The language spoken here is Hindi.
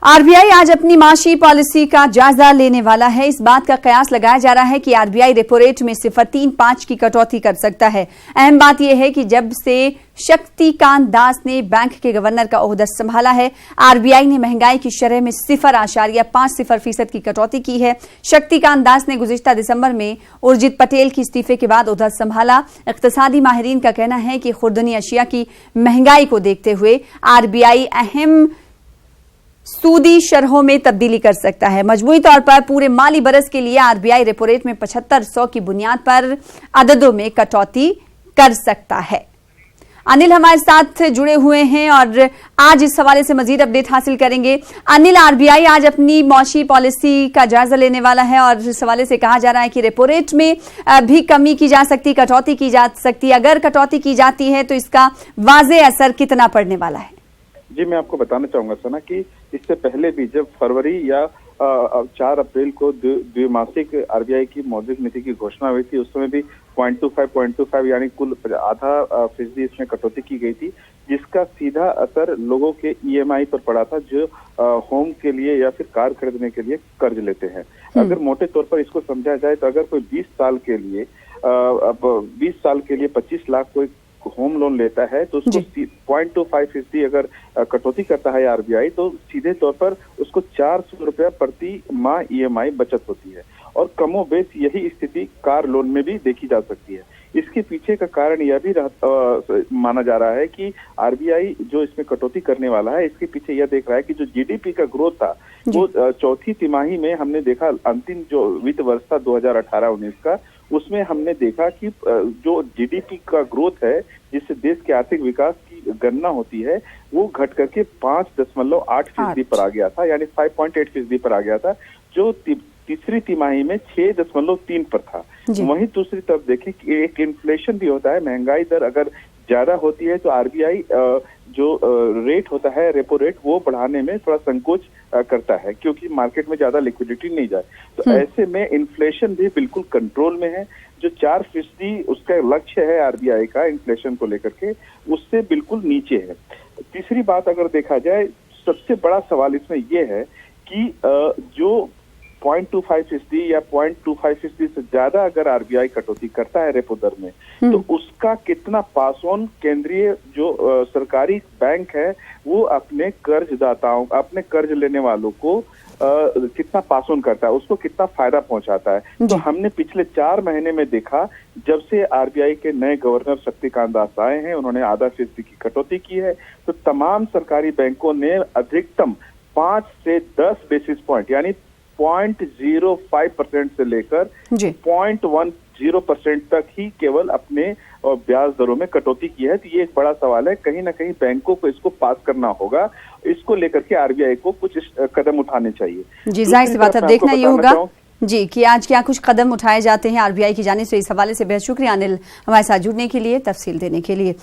आरबीआई आज अपनी माशी पॉलिसी का जायजा लेने वाला है। इस बात का कयास लगाया जा रहा है कि आरबीआई रेपो रेट में 0.35 की कटौती कर सकता है। अहम बात यह है कि जब से शक्तिकांत दास ने बैंक के गवर्नर का ओहदा संभाला है, आरबीआई ने महंगाई की शरह में 0.50% की कटौती की है। शक्तिकांत दास ने गुज़िश्ता दिसंबर में उर्जित पटेल की इस्तीफे के बाद ओहदा संभाला। इक़्तिसादी माहिरीन का कहना है कि खुर्दनी अशिया की महंगाई को देखते हुए आरबीआई अहम सूदी शरहों में तब्दीली कर सकता है। मजमूई तौर पर पूरे माली बरस के लिए आरबीआई रेपो रेट में 7500 की बुनियाद पर अददों में कटौती कर सकता है। अनिल हमारे साथ जुड़े हुए हैं और आज इस हवाले से मजीद अपडेट हासिल करेंगे। अनिल, आरबीआई आज अपनी मौशी पॉलिसी का जायजा लेने वाला है और इस हवाले से कहा जा रहा है कि रेपो रेट में भी कमी की जा सकती, कटौती की जा सकती। अगर कटौती की जाती है तो इसका वाज़े असर कितना पड़ने वाला है? जी, मैं आपको बताना चाहूंगा सना कि इससे पहले भी जब फरवरी या 4 अप्रैल को द्विमासिक आरबीआई की मौद्रिक नीति की घोषणा हुई थी, उस समय भी 0.25 यानी कुल आधा फीसदी इसमें कटौती की गई थी, जिसका सीधा असर लोगों के ईएमआई पर पड़ा था जो होम के लिए या फिर कार खरीदने के लिए कर्ज लेते हैं। अगर मोटे तौर पर इसको समझा जाए तो अगर कोई 20 साल के लिए 25 लाख कोई होम लोन लेता है तो उसको 0.25% अगर कटौती करता है आरबीआई तो सीधे तौर पर उसको 400 रुपया प्रति माह ईएमआई बचत होती है। और कमोबेश यही स्थिति कार लोन में भी देखी जा सकती है। इसके पीछे का कारण यह भी माना जा रहा है कि आरबीआई जो इसमें कटौती करने वाला है, इसके पीछे यह देख रहा है कि जो जीडीपी का ग्रोथ था वो चौथी तिमाही में हमने देखा, अंतिम जो वित्त वर्ष था 2018-19 का, उसमें हमने देखा कि जो जीडीपी का ग्रोथ है जिससे देश के आर्थिक विकास की गणना होती है वो घट करके 5.8% पर आ गया था, यानी 5.8% पर आ गया था, जो तीसरी तिमाही में 6.3 पर था। वहीं दूसरी तरफ देखें कि एक इन्फ्लेशन भी होता है, महंगाई दर अगर ज्यादा होती है तो आरबीआई जो रेट होता है रेपो रेट वो बढ़ाने में थोड़ा संकोच करता है क्योंकि मार्केट में ज्यादा लिक्विडिटी नहीं जाए। तो ऐसे में इन्फ्लेशन भी बिल्कुल कंट्रोल में है। जो 4% उसका लक्ष्य है आरबीआई का इन्फ्लेशन को लेकर के, उससे बिल्कुल नीचे है। तीसरी बात अगर देखा जाए, सबसे बड़ा सवाल इसमें यह है कि जो 0.25% या 0.25% से ज्यादा अगर आरबीआई कटौती करता है रेपो दर में तो उसका कितना पास ऑन केंद्रीय जो सरकारी बैंक है वो अपने कर्जदाताओं, अपने कर्ज लेने वालों को कितना पास ऑन करता है, उसको कितना फायदा पहुंचाता है। तो हमने पिछले 4 महीने में देखा, जब से आरबीआई के नए गवर्नर शक्तिकांत दास आए हैं, उन्होंने आधा फीसदी की कटौती की है, तो तमाम सरकारी बैंकों ने अधिकतम 5 से 10 बेसिस पॉइंट यानी 0.05% से लेकर 0.10% तक ही केवल अपने ब्याज दरों में कटौती की है। तो ये एक बड़ा सवाल है, कहीं ना कहीं बैंकों को इसको पास करना होगा। इसको लेकर के आरबीआई को कुछ कदम उठाने चाहिए। जी, जाहिर सी बात, अब देखना ये होगा जी कि आज क्या कुछ कदम उठाए जाते हैं आरबीआई की जानिब से। इस हवाले से बेहद शुक्रिया अनिल, हमारे साथ जुड़ने के लिए, तफसील देने के लिए।